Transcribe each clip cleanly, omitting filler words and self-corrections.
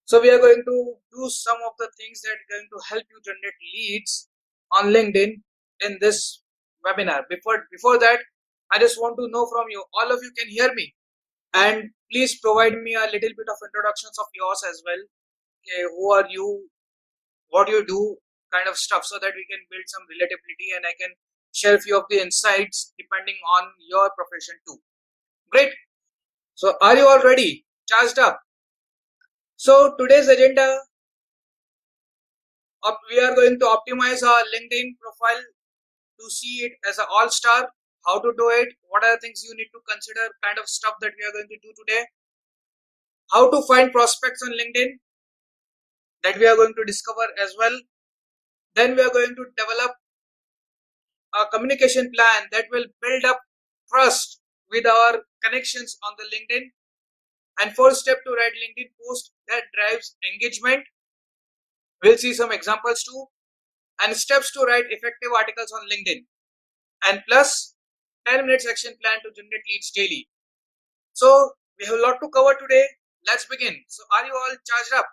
So we are going to do some of the things that are going to help you generate leads on LinkedIn in this webinar. Before that, I just want to know from you, all of you can hear me, and please provide me a little bit of introductions of yours as well. Okay, who are you, what you do, kind of stuff, so that we can build some relatability and I can share a few of the insights depending on your profession too. Great. So are you all ready? Charged up? So today's agenda, we are going to optimize our LinkedIn profile to see it as an all-star. How to do it? What are the things you need to consider? Kind of stuff that we are going to do today. How to find prospects on LinkedIn, that we are going to discover as well. Then we are going to develop a communication plan that will build up trust with our connections on the LinkedIn. And fourth step, to write LinkedIn post that drives engagement. We'll see some examples too. And steps to write effective articles on LinkedIn. And plus 10 minutes action plan to generate leads daily. So we have a lot to cover today. Let's begin. So are you all charged up?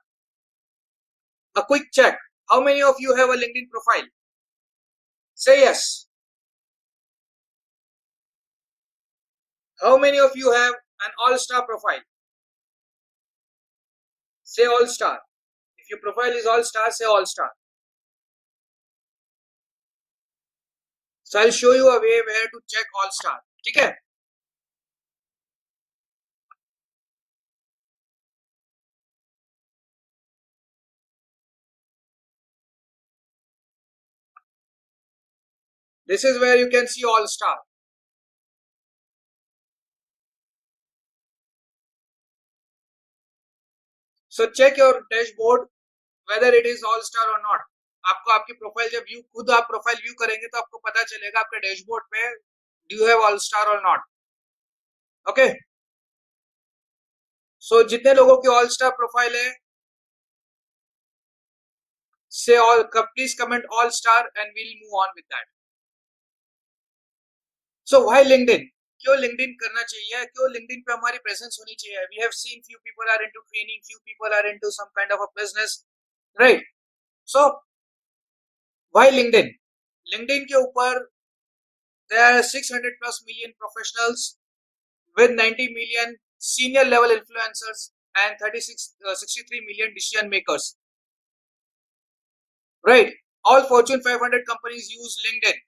A quick check. How many of you have a LinkedIn profile? Say yes. How many of you have an all-star profile? Say all-star. If your profile is all-star, say all-star. So I'll show you a way where to check all-star. Okay? This is where you can see all-star. So check your dashboard whether it is all-star or not. आपको आपकी profile जब view खुद आप profile view करेंगे तो आपको पता चलेगा आपके डैशबोर्ड पे do you have all star और नॉट. ओके. सो जितने लोगों की ऑल स्टार प्रोफाइल है, say all, please comment all star and we'll move on with that. So why LinkedIn? क्यों लिंक्डइन करना चाहिए? क्यों लिंक्डइन पे हमारी प्रेजेंस होनी चाहिए? We have seen few people are into training, few people are into some kind of a business, right? So why LinkedIn? LinkedIn के ऊपर there are 600 plus million professionals with 90 million senior level influencers and 63 million decision makers, right? All Fortune 500 companies use LinkedIn.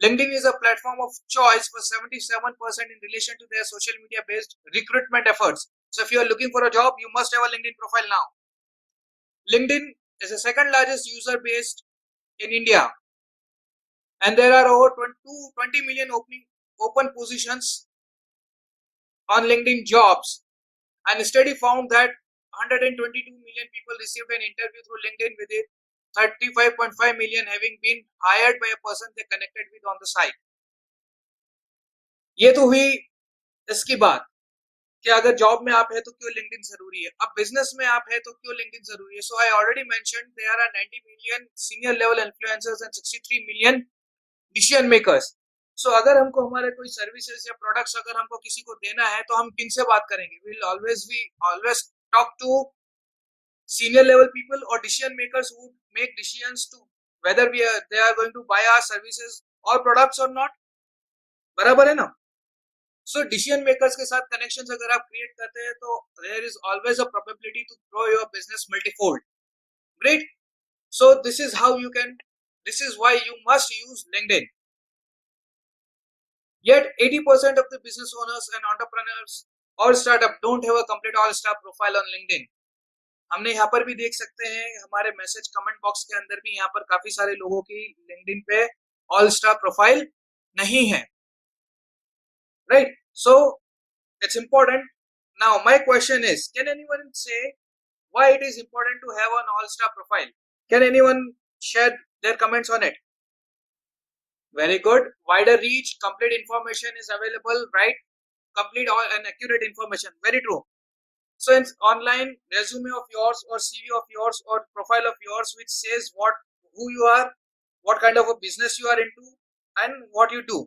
LinkedIn is a platform of choice for 77% in relation to their social media based recruitment efforts. So if you are looking for a job, you must have a LinkedIn profile now. LinkedIn is the second largest user base in India, and there are over 20 million open positions on LinkedIn jobs. And a study found that 122 million people received an interview through LinkedIn, with it 35.5 million having been hired by a person they connected with on the site. ये तो हुई इसकी बात कि अगर job में आप है तो क्यों लिंक्डइन जरूरी है. अब बिजनेस में आप है तो क्यों लिंक्डइन जरूरी है? So I already mentioned there are 90 million senior level influencers and 63 million decision makers. So अगर हमको हमारे कोई सर्विसेज या प्रोडक्ट्स अगर हमको किसी को देना है तो हम किन से बात करेंगे? We will always talk to senior level people or decision makers who make decisions to whether they are going to buy our services or products or not. बराबर है ना? So decision makers के साथ connections अगर आप create करते हैं तो there is always a probability to grow your business multifold. Great. So this is how you can, this is why you must use LinkedIn. Yet 80% of the business owners and entrepreneurs or startup don't have a complete all-star profile on LinkedIn. हमने यहाँ पर भी देख सकते हैं, हमारे message comment box के अंदर भी यहाँ पर काफी सारे लोगों की लिंक्डइन पे ऑल स्टार प्रोफाइल नहीं है, right? So it's important. Now my question is, can anyone say why it is important to have an all star profile? Can anyone share their comments on it? Very good. Wider reach, complete information is available, right? complete all and accurate information, very true. So in online resume of yours or CV of yours or profile of yours which says who you are, what kind of a business you are into, and what you do,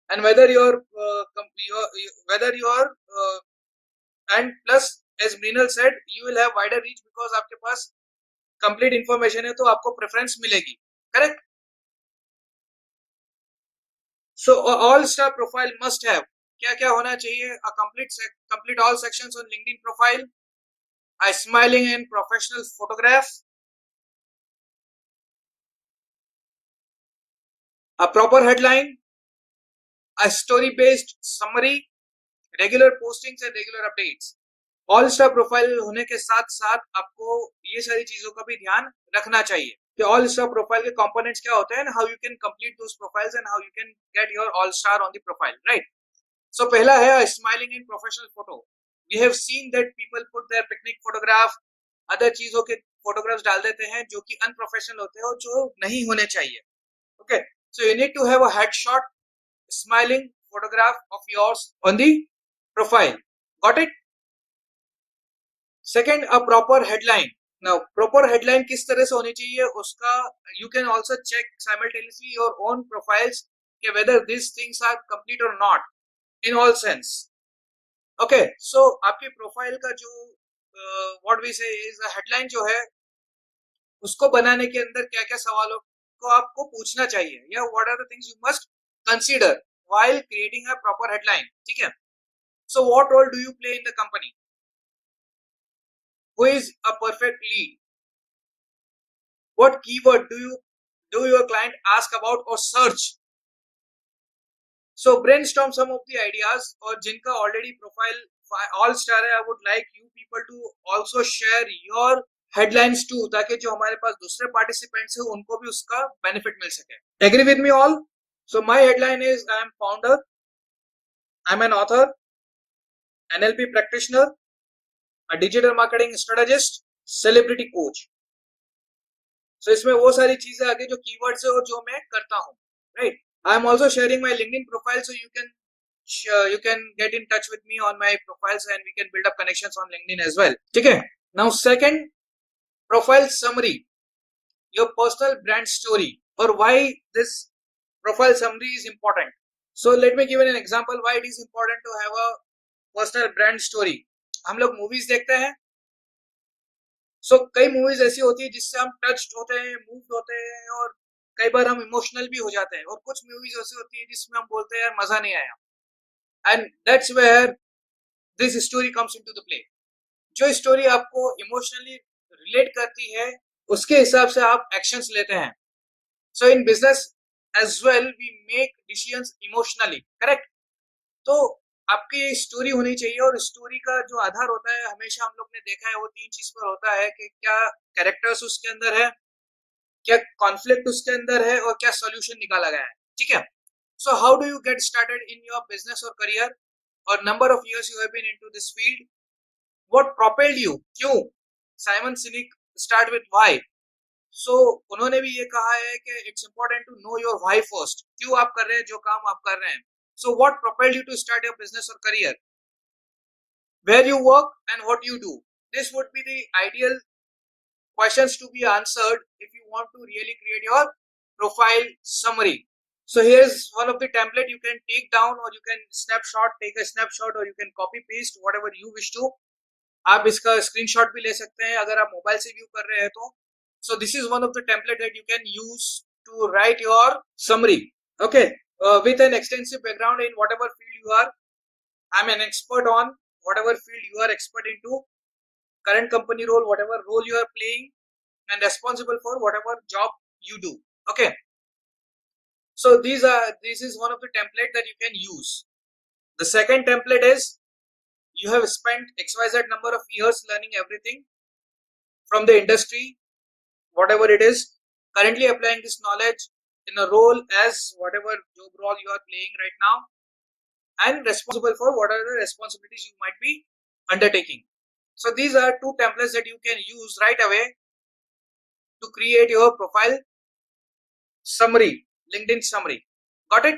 and whether and plus as Mrinal said, you will have wider reach because आपके पास complete information है तो आपको preference मिलेगी, correct? So all star profile must have क्या क्या होना चाहिए? A complete all sections on LinkedIn profile, a smiling and professional photograph, a proper headline, a story based summary, regular postings and regular updates. All star profile होने के साथ साथ आपको ये सारी चीजों का भी ध्यान रखना चाहिए कि ऑल स्टार प्रोफाइल के कंपोनेंट्स क्या होते हैं, how you can complete those profiles and how you can get your all star on the profile, right? So पहला है smiling and professional photo. We have seen that people put their picnic photograph, other चीजों के photographs डाल देते हैं जो कि unprofessional होते हैं और जो नहीं होने चाहिए. Okay, so you need to have a headshot smiling photograph of yours on the profile. Got it? Second, a proper headline. Now, proper headline किस तरह से होनी चाहिए उसका you can also check simultaneously your own profiles कि whether these things are complete or not in all sense. Okay, so आपके profile का जो what we say is a headline जो है उसको बनाने के अंदर क्या क्या सवालों को आपको पूछना चाहिए या what are the things you must consider while creating a proper headline. ठीक है? So what role do you play in the company? Who is a perfect lead? What keyword do your client ask about or search? So brainstorm some of the ideas. और जिनका already profile all star है, I would like you people to also share your headlines too, ताकि जो हमारे पास दूसरे participants हैं उनको भी उसका benefit मिल सके. Agree with me all? So my headline is I am founder, I am an author, NLP practitioner, a digital marketing strategist, celebrity coach. So इसमें वो सारी चीजें आगे जो कीवर्ड्स है और जो मैं करता हूँ, right? I am also sharing my LinkedIn profile so you can get in touch with me on my profiles and we can build up connections on LinkedIn as well. ठीक है? Now second, profile summary, your personal brand story or why this profile summary is important. So let me give you an example why it is important to have a personal brand story. हम लोग movies देखते हैं. So कई movies ऐसी होती है जिससे हम टच्ड होते हैं, मूव्ड होते हैं और कई बार हम इमोशनल भी हो जाते हैं और कुछ मूवीज ऐसी होती है जिसमें हम बोलते हैं यार मजा नहीं आया. And that's where this story comes into the play. जो स्टोरी आपको इमोशनली रिलेट करती है उसके हिसाब से आप एक्शंस लेते हैं. So in business as well we make decisions emotionally, correct? तो आपकी स्टोरी होनी चाहिए और स्टोरी का जो आधार होता है हमेशा हम लोग ने देखा है वो तीन चीज पर होता है कि क्या कैरेक्टर्स उसके अंदर है, क्या कॉन्फ्लिक्ट उसके अंदर है और क्या सॉल्यूशन निकाला गया है. ठीक है? So how do you get started in your business और करियर और number of years you have been into this field. What propelled you? क्यों? Simon Sinek start with why. सो उन्होंने भी ये कहा है कि it's important to know your why first. क्यों आप कर रहे हैं जो काम आप कर रहे हैं. So what propelled you to start your business or career? Where you work and what you do. This would be the ideal questions to be answered if you want to really create your profile summary. So here's one of the template you can take down or you can take a snapshot or you can copy paste whatever you wish to. आप इसका screenshot भी ले सकते हैं अगर आप mobile से view कर रहे हैं तो. So this is one of the template that you can use to write your summary. Okay. With an extensive background in whatever field you are, I'm an expert on whatever field you are expert into, current company role, whatever role you are playing, and responsible for whatever job you do. Okay. So this is one of the template that you can use. The second template is you have spent XYZ number of years learning everything from the industry, whatever it is, currently applying this knowledge in a role as whatever job role you are playing right now and responsible for whatever the responsibilities you might be undertaking. So these are two templates that you can use right away to create your profile summary, LinkedIn summary. Got it?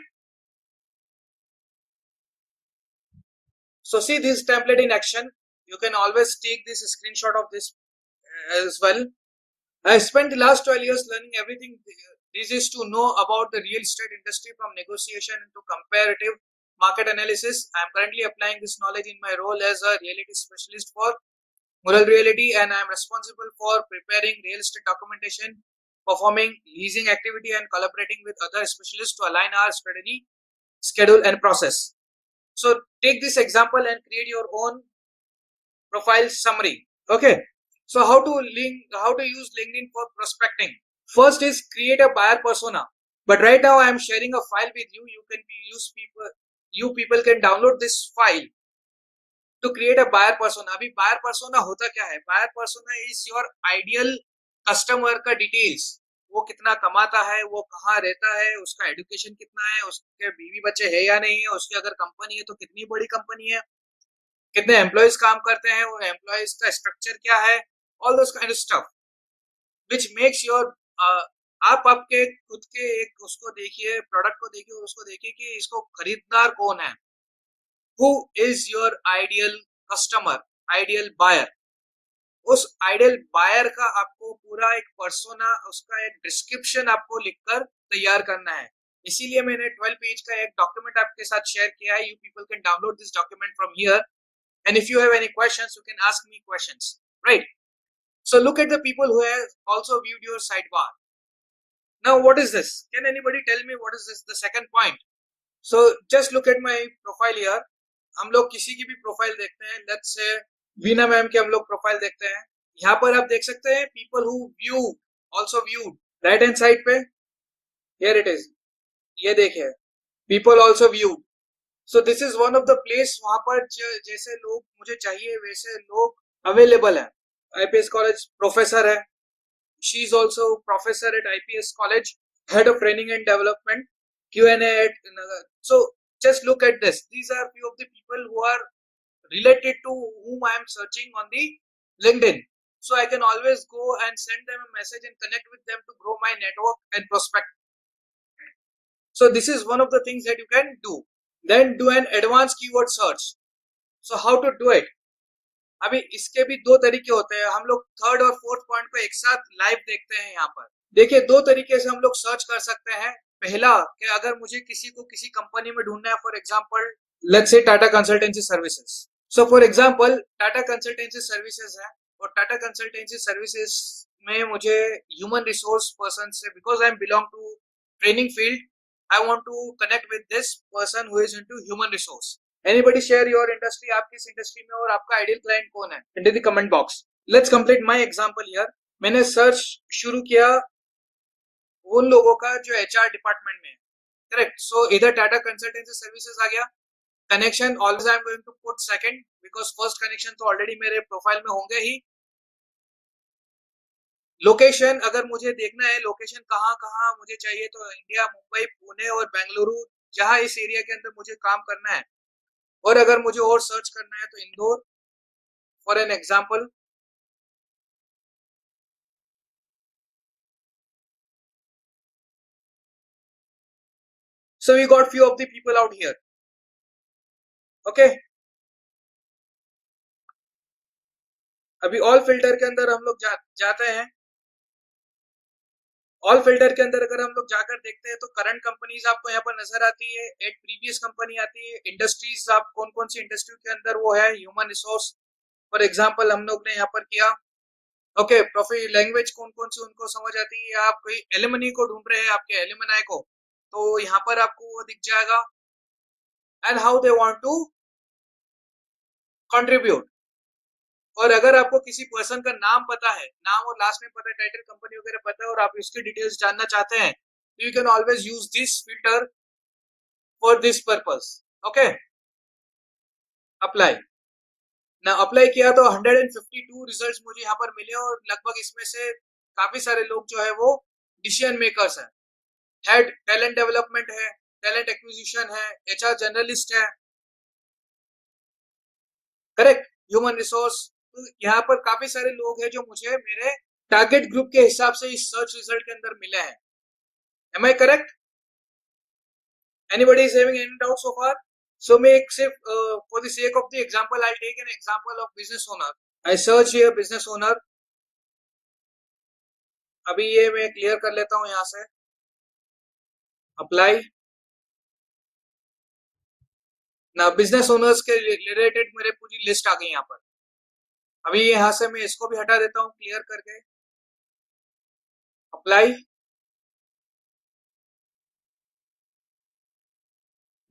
So see this template in action. You can always take this screenshot of this as well. I spent the last 12 years learning everything this is to know about the real estate industry from negotiation to comparative market analysis. I am currently applying this knowledge in my role as a realty specialist for moral reality, and I am responsible for preparing real estate documentation, performing leasing activity, and collaborating with other specialists to align our strategy, schedule, and process. So take this example and create your own profile summary. Okay, so how to use LinkedIn for prospecting. First is create a buyer persona. But right now I am sharing a file with you. You people can download this file to create a buyer persona. अभी buyer persona होता क्या है? Buyer persona is your ideal customer का details. वो कितना कमाता है, वो कहाँ रहता है, उसका एजुकेशन कितना है, उसके बीवी बच्चे है या नहीं है, उसकी अगर कंपनी है तो कितनी बड़ी कंपनी है, कितने एम्प्लॉयज काम करते हैं, वो एम्प्लॉयज का स्ट्रक्चर क्या है, all those kind of stuff which makes your आप आपके खुद के एक उसको देखिए, प्रोडक्ट को देखिए और उसको देखिए कि इसको खरीददार कौन है, who is your ideal customer, ideal buyer. उस आइडियल बायर का आपको पूरा एक पर्सोना, उसका एक डिस्क्रिप्शन आपको लिखकर तैयार करना है. इसीलिए मैंने 12 पेज का एक डॉक्यूमेंट आपके साथ शेयर किया है. You people can download this document from here, and if you have any questions you can ask me questions, right? So look at the people who have also viewed your sidebar. Now what is this? Can anybody tell me what is this, the second point? So just look at my profile here. हम लोग किसी की भी profile देखते हैं, let's say Veena ma'am की हम लोग प्रोफाइल देखते हैं. यहाँ पर आप देख सकते हैं people who view, also viewed, right hand side पे हियर इट इज, ये देखिए people also view. So this is one of the place, वहां पर जैसे लोग मुझे चाहिए वैसे लोग अवेलेबल है. आईपीएस कॉलेज प्रोफेसर है, she is also professor at IPS college, head of training and development, Q&A at. So just look at this. These are few of the people who are related to whom I am searching on the LinkedIn. So I can always go and send them a message and connect with them to grow my network and prospect. So this is one of the things that you can do. Then do an advanced keyword search. So how to do it? अभी इसके भी दो तरीके होते हैं. हम लोग third और फोर्थ पॉइंट को एक साथ लाइव देखते हैं. यहाँ पर देखिए दो तरीके से हम लोग सर्च कर सकते हैं. पहला कि अगर मुझे किसी को किसी कंपनी में ढूंढना है, for example let's say Tata consultancy services. So for example Tata consultancy services है, और टाटा कंसल्टेंसी सर्विसेज में मुझे ह्यूमन रिसोर्स पर्सन से, because I am belong to training field, I want to connect with this person who is into human resource. Anybody share your industry, आप किस industry में और आपका आइडियल क्लाइंट कौन है, in the comment box. Let's complete my example here. मैंने search शुरू किया उन लोगों का जो एचआर डिपार्टमेंट में है, करेक्ट. सो इधर टाटा कंसल्टेंसी सर्विसेज आ गया. Connection always I am going to put second, because first connection तो ऑलरेडी मेरे प्रोफाइल में होंगे ही. लोकेशन अगर मुझे देखना है, लोकेशन कहाँ कहाँ मुझे चाहिए, तो इंडिया, मुंबई, पुणे और बेंगलुरु, जहां इस एरिया के अंदर मुझे काम करना है. और अगर मुझे और सर्च करना है तो Indore for an example. So we got few of the people out here. Okay. अभी ऑल फिल्टर के अंदर हम लोग जाते हैं. ऑल फिल्टर के अंदर अगर हम लोग जाकर देखते हैं तो करंट कंपनीज आपको यहाँ पर नजर आती है, एट प्रीवियस कंपनी आती है, इंडस्ट्रीज आप कौन कौन सी इंडस्ट्री के अंदर वो है, ह्यूमन रिसोर्स फॉर एग्जांपल हम लोग ने यहाँ पर किया. ओके, प्रोफी लैंग्वेज कौन कौन सी उनको समझ आती है. आप कोई एलिमनी को ढूंढ रहे हैं, आपके एलिमनाई को, तो यहाँ पर आपको वो दिख जाएगा. And how they want to contribute. और अगर आपको किसी पर्सन का नाम पता है, नाम और लास्ट नेम पता है, टाइटल, कंपनी वगैरह पता है, और आप इसकी डिटेल्स जानना चाहते हैं, तो you can always use this filter for this purpose. Okay, apply. ना अप्लाई किया तो 152 रिजल्ट्स मुझे यहाँ पर मिले, और लगभग इसमें से काफी सारे लोग जो है वो डिसीजन मेकर्स हैं. हेड टैलेंट डेवलपमेंट है, टैलेंट एक्विजिशन है, एचआर जनरलिस्ट है, करेक्ट, ह्यूमन रिसोर्स. तो यहाँ पर काफी सारे लोग हैं जो मुझे मेरे टारगेट ग्रुप के हिसाब से इस सर्च रिजल्ट के अंदर मिले हैं. Am I correct? Anybody is having any doubt so far? So make say for the sake of the example, I'll take an example of business owner. I search here business owner. अभी ये मैं clear कर लेता हूँ यहाँ से. Apply. ना business owners के रिलेटेड मेरे पूरी लिस्ट आ गई यहाँ पर. अभी यहाँ से मैं इसको भी हटा देता हूँ क्लियर करके, apply.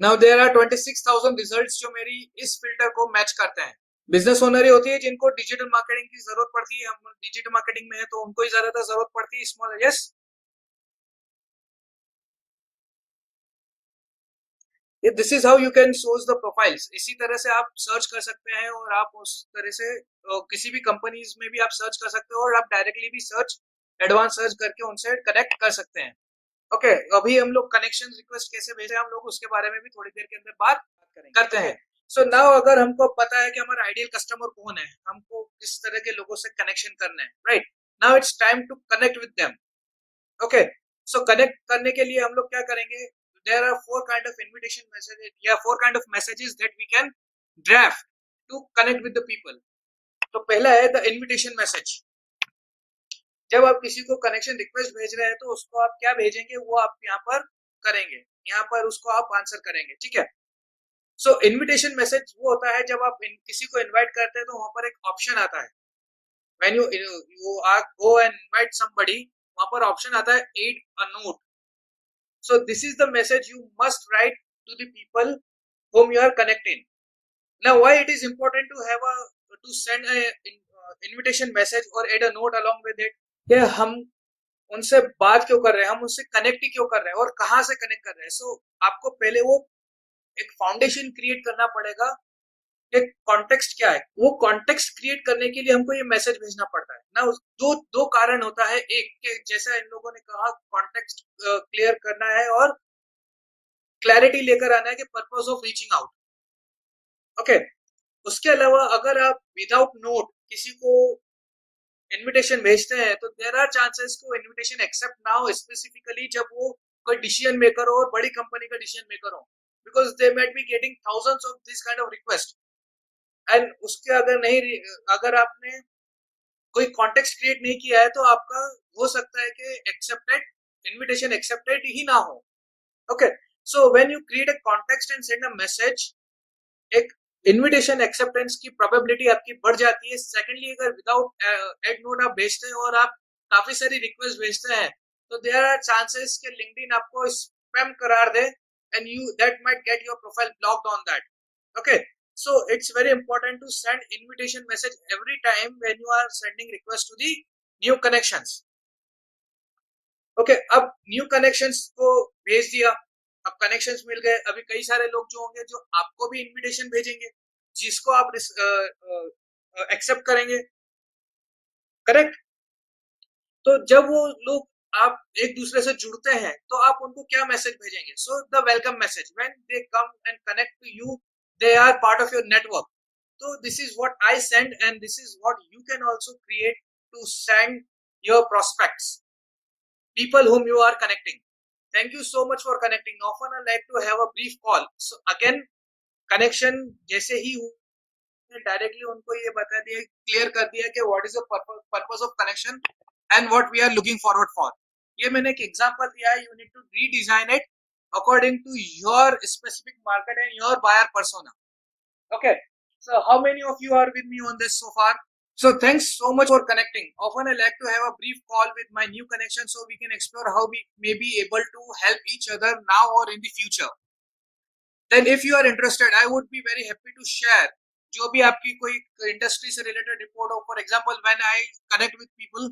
Now there are 26,000 results जो मेरी इस फिल्टर को मैच करते हैं। बिजनेस ओनर ही होती है जिनको डिजिटल मार्केटिंग की जरूरत पड़ती है, हम डिजिटल मार्केटिंग में है तो उनको ही ज्यादातर जरूरत पड़ती है। Small, yes, this is how you can source the profiles. इसी तरह से आप सर्च कर सकते हैं और आप उस तरह से किसी भी कंपनीज में भी आप सर्च कर सकते हो और आप डायरेक्टली भी सर्च, एडवांस सर्च करके उनसे कनेक्ट कर सकते हैं। ओके, अभी हम लोग कनेक्शन रिक्वेस्ट कैसे भेजे हम लोग उसके बारे में भी थोड़ी देर के अंदर बात करते हैं। सो नाउ अगर हमको पता है कि हमारा आइडियल कस्टमर कौन है, हमको किस तरह के लोगों से कनेक्शन करना है, right, now it's time to connect with them. Okay, so connect करने के लिए हम लोग क्या करेंगे, there are four kind of invitation messages या four kind of messages that we can draft to connect with the people. तो पहला है द इनविटेशन मैसेज। जब आप किसी को कनेक्शन रिक्वेस्ट भेज रहे हैं तो उसको आप क्या भेजेंगे वो आप यहाँ पर करेंगे, यहाँ पर उसको आप आंसर करेंगे, ठीक है। सो इनविटेशन मैसेज वो होता है जब आप किसी को इनवाइट करते हैं तो वहां पर एक ऑप्शन आता है, when you are go and invite somebody, वहां पर ऑप्शन आता है add a note. So this is the message you must write to the people whom you are connecting. Now why it is important to have a to send a invitation message or add a note along with it, कि हम उनसे बात क्यों कर रहे हैं, हम उनसे कनेक्ट क्यों कर रहे हैं और कहाँ से कनेक्ट कर रहे हैं। सो आपको पहले वो एक फाउंडेशन क्रिएट करना पड़ेगा, एक कॉन्टेक्स्ट क्या है, वो कॉन्टेक्स्ट क्रिएट करने के लिए हमको ये मैसेज भेजना पड़ता है ना। दो दो कारण होता है, एक के जैसा इन लोगों ने कहा कॉन्टेक्स्ट क्लियर करना है और क्लैरिटी लेकर आना है कि purpose of reaching out. Okay, उसके अलावा अगर आप विदाउट नोट किसी को इनविटेशन भेजते हैं तो देर आर चांसेस को इनविटेशन एक्सेप्ट ना हो, स्पेसिफिकली जब वो कोई डिसीजन मेकर हो और बड़ी कंपनी का डिसीजन मेकर हो, because they might be getting thousands of this kind of request. And उसके अगर नहीं, अगर आपने कोई कॉन्टेक्स्ट क्रिएट नहीं किया है तो आपका हो सकता है कि एक्सेप्टेड इनविटेशन एक्सेप्टेड ही ना हो। Okay, so when you create a context and send a message, एक इनविटेशन एक्सेप्टेंस की प्रोबेबिलिटी आपकी बढ़ जाती है। सेकेंडली, अगर विदाउट एड नोट आप भेजते हैं और आप काफी सारी रिक्वेस्ट भेजते हैं तो देयर आर चांसेस कि लिंक्डइन आपको स्पैम करार दे and you that might get your profile blocked on that. Okay, so it's very important to send invitation message every time when you are sending request to the new connections. Okay, अब new connections को भेज दिया, अब connections मिल गए, अभी कई सारे लोग जो होंगे जो आपको भी इनविटेशन भेजेंगे जिसको आप एक्सेप्ट करेंगे, करेक्ट। तो जब वो लोग आप एक दूसरे से जुड़ते हैं तो आप उनको क्या मैसेज भेजेंगे, so the welcome message, when they come and connect to you they are part of your network. So this is what I send and this is what you can also create to send your prospects, people whom you are connecting. Thank you so much for connecting. Often I like to have a brief call. So again, connection जैसे ही directly उनको ये बता दिया, clear कर दिया कि what is the purpose of connection and what we are looking forward for. ये मैंने एक एग्जांपल दिया है, you need to redesign it according to your specific market and your buyer persona. Okay, so how many of you are with me on this so far? So thanks so much for connecting. Often I like to have a brief call with my new connection so we can explore how we may be able to help each other now or in the future. Then if you are interested, I would be very happy to share जो भी आपकी कोई industry से related report हो। For example, when I connect with people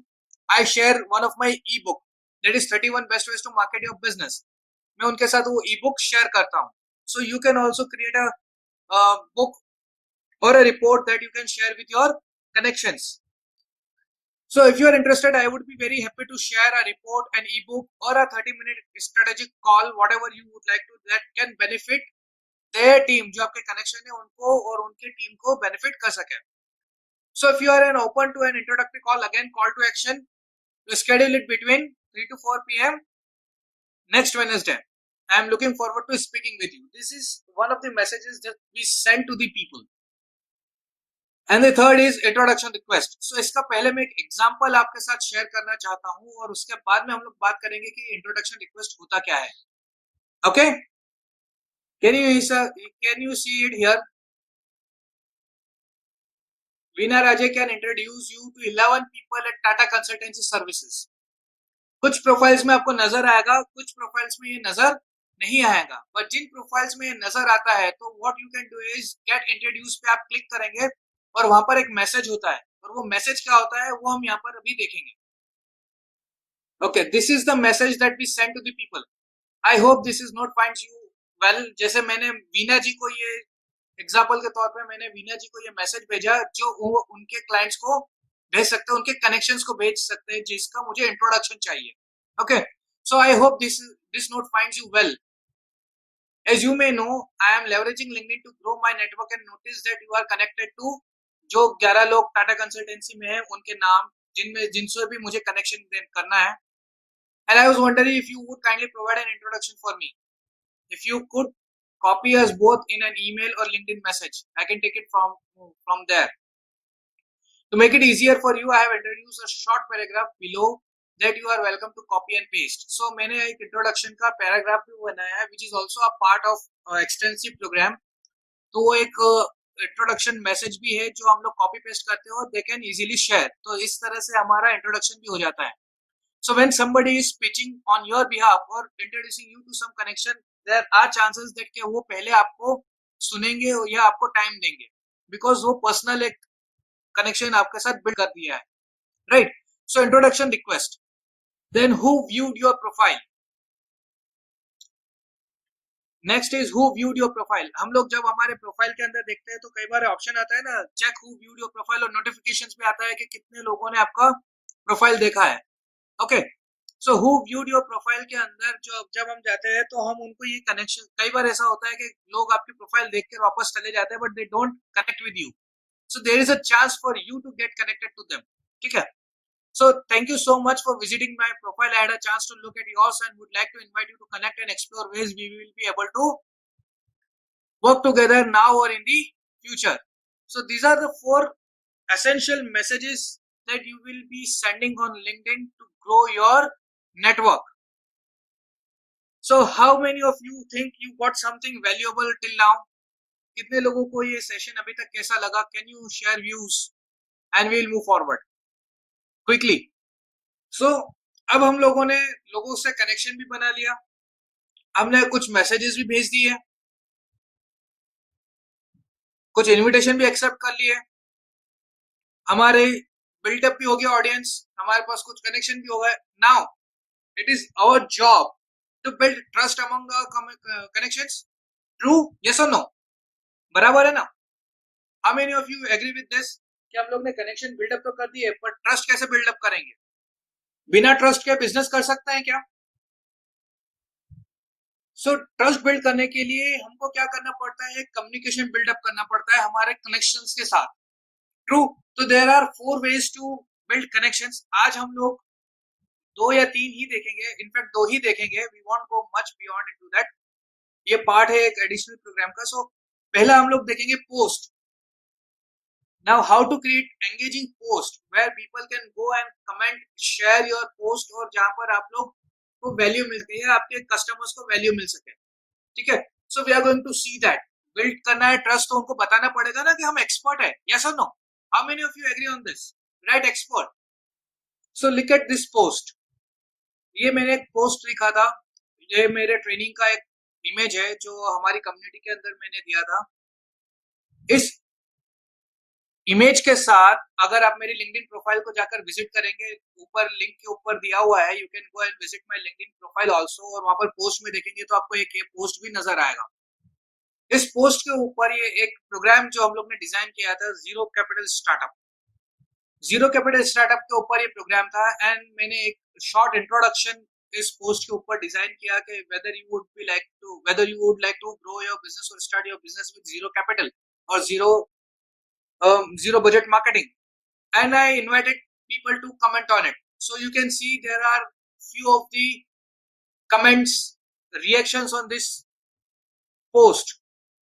I share one of my ebook that is 31 best ways to market your business. मैं उनके साथ वो ई बुक शेयर करता हूँ। So you can also create a book or a report that you can share with your connections. So if you are interested, I would be very happy to share a report, an ebook or a 30-minute strategic call, whatever you would like to, that can benefit their team, जो आपके connection है उनको और उनकी team को benefit कर सके. So if you are open to an introductory call, again call to action, to schedule it between 3 to 4 p.m. next Wednesday. I am looking forward to speaking with you. This is one of the messages that we send to the people. And the third is introduction request. So इसका पहले मैं एक example आपके साथ share करना चाहता हूं और उसके बाद में हम लोग बात करेंगे कि इंट्रोडक्शन रिक्वेस्ट होता क्या है। Okay, can you see it here? Veena Raje can introduce you to 11 people at Tata Consultancy Services. कुछ प्रोफाइल्स में आपको नजर आएगा, कुछ प्रोफाइल्स में ये नजर नहीं आएगा, पर जिन प्रोफाइल्स में ये नजर आता है तो what you can do is get introduce पे आप क्लिक करेंगे और वहां पर एक मैसेज होता है, और वो मैसेज क्या होता है वो हम यहाँ पर अभी देखेंगे. Okay, this is the message that we send to the people. I hope this is not finds you well. जैसे मैंने वीना जी को ये एग्जाम्पल के तौर पे मैंने वीना जी को ये मैसेज भेजा जो वो उनके क्लाइंट्स को भेज सकते हैं, उनके कनेक्शंस को भेज सकते हैं जिसका मुझे इंट्रोडक्शन चाहिए. Okay, so I hope this note finds you well. As you may know, I am leveraging LinkedIn to grow my network and notice that you are connected to जो 11 लोग टाटा कंसल्टेंसी में हैं उनके नाम जिनसे भी मुझे कनेक्शन करना है. And I was wondering if you would kindly provide an introduction for me. If you could copy us both in an email or LinkedIn message, I can take it from there. To make it easier for you, I have introduced a short paragraph below that you are welcome to copy and paste. So मैंने एक introduction का paragraph भी बनाया है, which is also a part of extensive program. तो वो एक introduction message भी है जो हम लोग copy paste करते हो, they can easily share. तो इस तरह से हमारा introduction भी हो जाता है. So when somebody is pitching on your behalf or introducing you to some connection, there are chances that कि वो पहले आपको सुनेंगे या आपको time देंगे, because वो personal एक connection आपके साथ build कर दिया है, right? So introduction request. Then who viewed your profile? Next is who viewed your profile. हम लोग जब हमारे प्रोफाइल के अंदर देखते हैं तो कई बार ऑप्शन आता है ना, check who viewed your profile, और नोटिफिकेशंस भी आता है कि कितने लोगों ने आपका प्रोफाइल देखा है. Okay, so who viewed your profile के अंदर जब हम जाते हैं तो हम उनको ये कनेक्शन, कई बार ऐसा होता है कि लोग आपकी प्रोफाइल देख कर वापस चले जाते हैं but they don't connect with you. So there is a chance for you to get connected to them. ठीक है. So thank you so much for visiting my profile. I had a chance to look at yours and would like to invite you to connect and explore ways we will be able to work together now or in the future. So these are the 4 essential messages that you will be sending on LinkedIn to grow your network. So how many of you think you got something valuable till now? कितने लोगों को ये session अभी तक कैसा लगा? Can you share views and we will move forward quickly. So अब हम लोगों ने लोगों से कनेक्शन भी बना लिया, हमने कुछ मैसेजेस भी भेज दिए, कुछ इनविटेशन भी एक्सेप्ट कर लिए, हमारे बिल्डअप भी हो गया ऑडियंस, हमारे पास कुछ कनेक्शन भी हो गए. Now it is our job to build trust among our connections. True? Yes और नो? बराबर है ना? How many of you agree with this कि हम लोग ने कनेक्शन बिल्डअप तो कर दिए, पर ट्रस्ट कैसे बिल्डअप करेंगे? बिना ट्रस्ट के बिजनेस कर सकते हैं क्या? सो ट्रस्ट बिल्ड करने के लिए हमको क्या करना पड़ता है? कम्युनिकेशन बिल्डअप करना पड़ता है हमारे कनेक्शंस के साथ. ट्रू? तो there are 4 ways to build connections. आज हम लोग 2 या 3 ही देखेंगे, इनफैक्ट 2 ही देखेंगे. We won't go much beyond into that. ये पार्ट है एक एडिशनल प्रोग्राम का. सो पहला हम लोग देखेंगे post. Now how to create engaging post where people can go and comment, share your post, और जहां पर आप लोग को वैल्यू मिल सके या आपके कस्टमर्स को वैल्यू मिल सके. ठीक है. So we are going to see that. Build करना है ट्रस्ट तो उनको बताना पड़ेगा ना कि हम एक्सपर्ट है. यस और no? How many of you agree on this? Right, expert. So look at this post. ये मैंने एक पोस्ट लिखा था, ये मेरे ट्रेनिंग का एक इमेज है जो हमारी कम्युनिटी के अंदर मैंने दिया था. इस इमेज के साथ अगर आप मेरी लिंक्डइन प्रोफाइल को जाकर विजिट करेंगे, ऊपर लिंक के ऊपर दिया हुआ है, you can go and visit my LinkedIn profile also, और वहां पर पोस्ट में देखेंगे तो आपको एक पोस्ट भी नजर आएगा. इस पोस्ट के ऊपर ये एक प्रोग्राम जो हम लोग ने डिजाइन किया था, zero capital startup. Zero capital startup के ऊपर ये प्रोग्राम था, एंड मैंने एक शॉर्ट इंट्रोडक्शन इस पोस्ट के ऊपर डिजाइन किया कि whether you would like to grow your business or start your business with zero capital or zero budget marketing, and I invited people to comment on it. So you can see there are few of the comments, reactions on this post.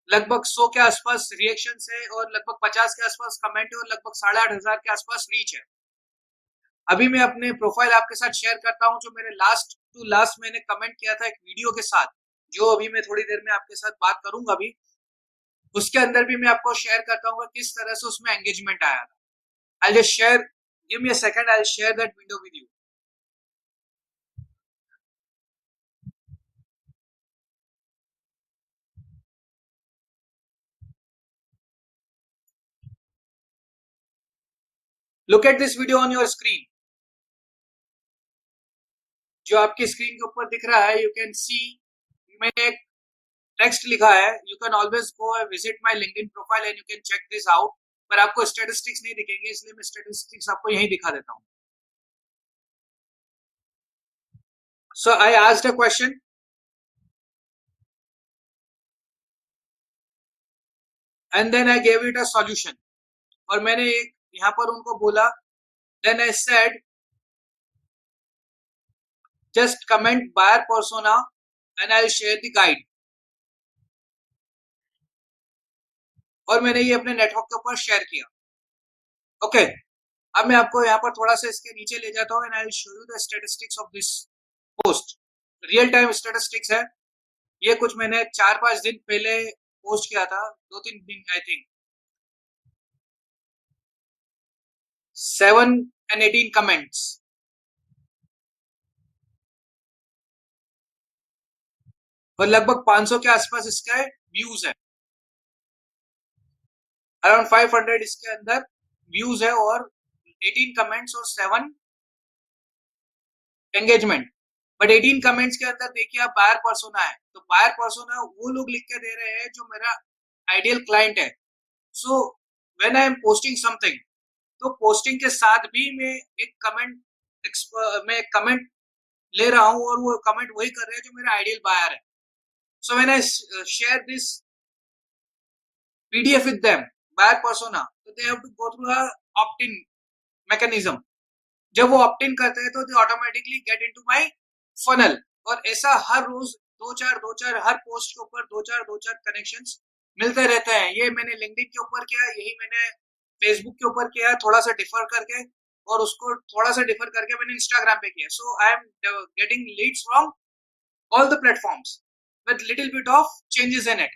लगभग 100 के आसपास reaction है और लगभग 50 के आसपास comment है और लगभग 8,500 के आसपास रीच है. अभी मैं अपने प्रोफाइल आपके साथ शेयर करता हूं जो मेरे लास्ट टू लास्ट मैंने कमेंट किया था एक वीडियो के साथ, जो अभी मैं थोड़ी देर में आपके साथ बात करूंगा. अभी उसके अंदर भी मैं आपको शेयर करता हूँ किस तरह से उसमें एंगेजमेंट आया था. I'll just share, give me a second, I'll share that window with you. Look at this video on your screen. जो आपकी स्क्रीन के ऊपर दिख रहा है, यू कैन सी, मैंने एक टेक्स्ट लिखा है, you can always go visit my LinkedIn profile and you can check this out, पर आपको स्टैटिस्टिक्स नहीं दिखेंगे, इसलिए मैं स्टैटिस्टिक्स आपको यहीं दिखा देता हूँ. So I asked a question and then I gave it a solution. और मैंने एक यहाँ पर उनको बोला, then I said just comment buyer persona and I'll share the guide. और मैंने ये अपने नेटवर्क के ऊपर शेयर किया. ओके, अब मैं आपको यहाँ पर थोड़ा सा इसके नीचे ले जाता हूँ and I'll show you the statistics of this post. Real time statistics है ये, कुछ मैंने 4-5 दिन पहले पोस्ट किया था, 2-3 दिन आई थिंक. 7 and 18 कमेंट्स और लगभग 500 के आसपास इसका व्यूज है, अराउंड 500 इसके अंदर व्यूज है और 18 कमेंट्स और 7 एंगेजमेंट. बट 18 कमेंट्स के अंदर देखिए आप बायर पर्सोना है, तो बायर पर्सोना वो लोग लिख के दे रहे हैं जो मेरा आइडियल क्लाइंट है. So when I am posting something, तो पोस्टिंग के साथ भी मैं एक कमेंट ले रहा हूं और वो कमेंट वही कर रहे हैं जो मेरा आइडियल बायर है. So when I share this PDF with them, buyer persona, so they have to go through a opt-in mechanism. जब वो ऑप्ट इन करते हैं तो they automatically get into my funnel. और ऐसा हर रोज दो चार हर पोस्ट के ऊपर दो चार कनेक्शंस मिलते रहते हैं. ये मैंने लिंक्डइन के ऊपर किया, यही मैंने फेसबुक के ऊपर किया, थोड़ा सा डिफर करके, और उसको थोड़ा सा डिफर करके मैंने इंस्टाग्राम पे किया. So I am getting leads from all the platforms with little bit of changes in it.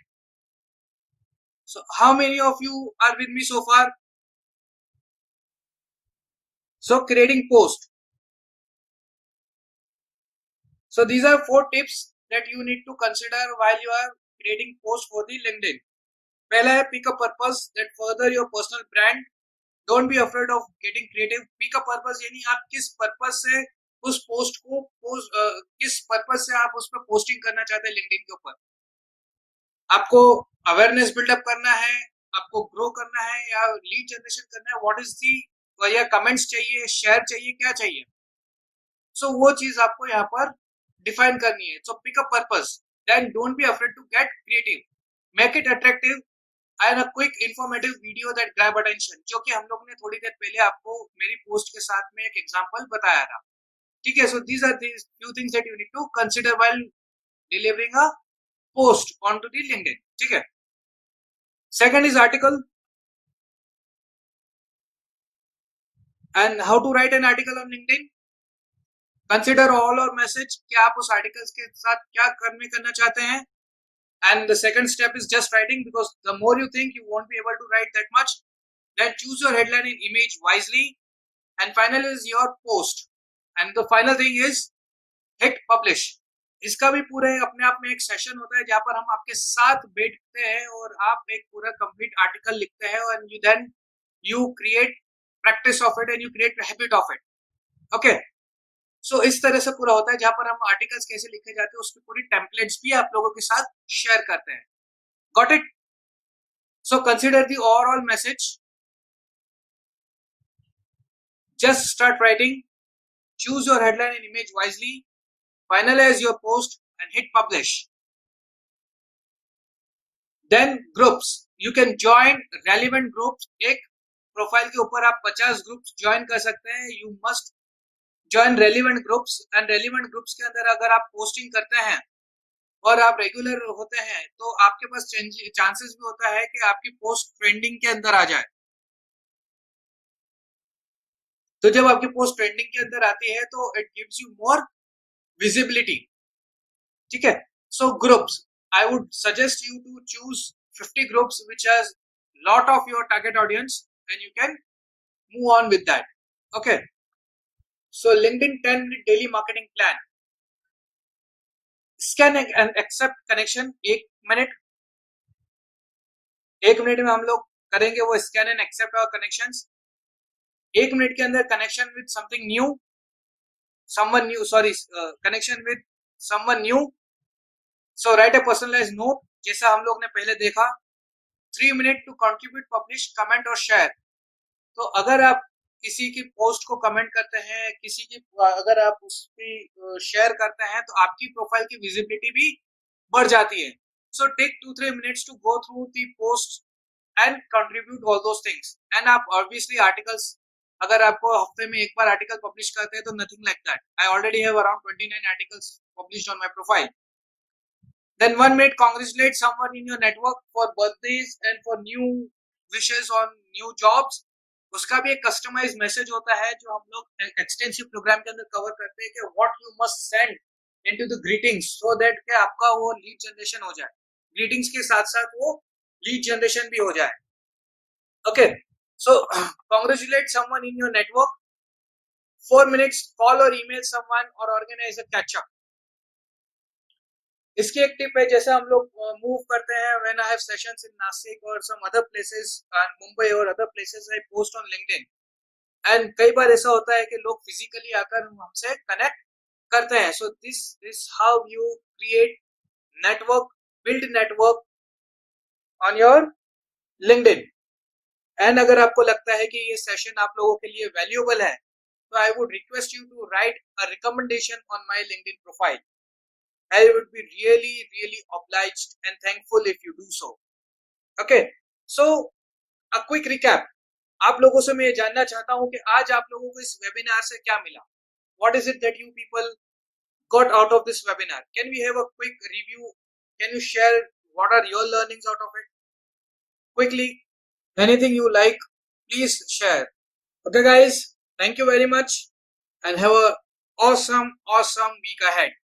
So how many of you are with me so far? So creating post. So these are 4 tips that you need to consider while you are creating post for the LinkedIn. पहला है pick a purpose that further your personal brand. Don't be afraid of getting creative. Pick a purpose यानी आप किस purpose से उस post को किस purpose से आप उस पर पोस्टिंग करना चाहते हैं लिंक्डइन के ऊपर. आपको अवेयरनेस बिल्डअप करना है, आपको ग्रो करना है, या लीड जनरेशन करना है, व्हाट इज दी, या कमेंट्स चाहिए, शेयर चाहिए, क्या चाहिए. सो वो चीज आपको यहाँ पर डिफाइन करनी है. So pick a purpose, then don't be afraid to get creative, make it attractive and a quick informative video that grab attention, जो कि हम लोग ने थोड़ी देर पहले आपको मेरी पोस्ट के साथ में एक एग्जांपल बताया था. ठीक है. So these are these few things that you need to consider while delivering a post on to the LinkedIn. ठीक है. Second is article, and how to write an article on LinkedIn. Consider all or message कि आप उस articles के साथ क्या करना चाहते हैं. And the second step is just writing, because the more you think, you won't be able to write that much. Then choose your headline and image wisely. And final is your post. And the final thing is hit publish. इसका भी पूरे अपने आप में एक session होता है जहां पर हम आपके साथ बैठते हैं और आप एक पूरा कंप्लीट आर्टिकल लिखते हैं, and then you create practice of it and you create a habit of it. Okay. सो इस तरह से पूरा होता है जहां पर हम आर्टिकल्स कैसे लिखे जाते हैं उसकी पूरी टेम्पलेट्स भी आप लोगों के साथ शेयर करते हैं. Got it. So consider the overall message, just start writing, choose your headline and image wisely, finalise your post and hit publish. Then groups, you can join relevant groups. एक profile के ऊपर आप 50 groups join कर सकते हैं. You must join relevant groups, and relevant groups के अंदर अगर आप पोस्टिंग करते हैं और आप रेगुलर होते हैं तो आपके पास चांसेस भी होता है कि आपकी पोस्ट ट्रेंडिंग के अंदर आ जाए. तो जब आपकी पोस्ट ट्रेंडिंग के अंदर आती है तो it gives you more visibility. ठीक है. So groups, I would suggest you to choose 50 groups which has lot of your target audience, and you can move on with that. Okay, so LinkedIn 10-minute daily marketing plan. Scan and accept connection. एक minute में हम लोग करेंगे वो scan and accept our connections. एक minute के अंदर connection with something new, someone new, sorry, connection with someone new. So write a personalized note जैसा हम लोग ने पहले देखा. 3 minutes to contribute, publish, comment और share. तो अगर आप किसी की पोस्ट को कमेंट करते हैं, किसी की अगर आप उसकी शेयर करते हैं तो आपकी प्रोफाइल की विजिबिलिटी भी बढ़ जाती है. So take 2-3 minutes to go through the post and contribute all those things. And आप obviously articles, अगर आपको हफ्ते में एक बार आर्टिकल पब्लिश करते हैं तो nothing like that. I already have around 29 articles published on my profile. Then 1 minute congratulate someone in your network for birthdays and for new wishes on new jobs. उसका भी एक कस्टमाइज मैसेज होता है जो हम लोग एक्सटेंसिव प्रोग्राम के अंदर कवर करते हैं कि what you must send into the greetings so that कि आपका वो लीड जनरेशन हो जाए. ग्रीटिंग्स के साथ साथ वो लीड जनरेशन भी हो जाए. Okay, so congratulate someone in your network. 4 minutes call or email someone or organize a catch up. इसकी एक टिप है, जैसे हम लोग मूव करते हैं, व्हेन आई हैव सेशंस इन नासिक और सम अदर प्लेसेस, मुंबई और other places, I post on LinkedIn. And कई बार ऐसा होता है कि लोग फिजिकली आकर हमसे कनेक्ट करते हैं. सो this is how you create network, build network on your LinkedIn. And अगर आपको लगता है कि ये सेशन आप लोगों के लिए वैल्यूएबल है तो I would request you to write a recommendation on my LinkedIn profile. I would be really, really obliged and thankful if you do so. Okay, so a quick recap. आप लोगों से मैं ये जानना चाहता हूं कि आज आप लोगों को इस वेबिनार से क्या मिला. What is it that you people got out of this webinar? Can we have a quick review? Can you share what are your learnings out of it? Quickly, anything you like, please share. Okay guys, thank you very much and have a awesome week ahead.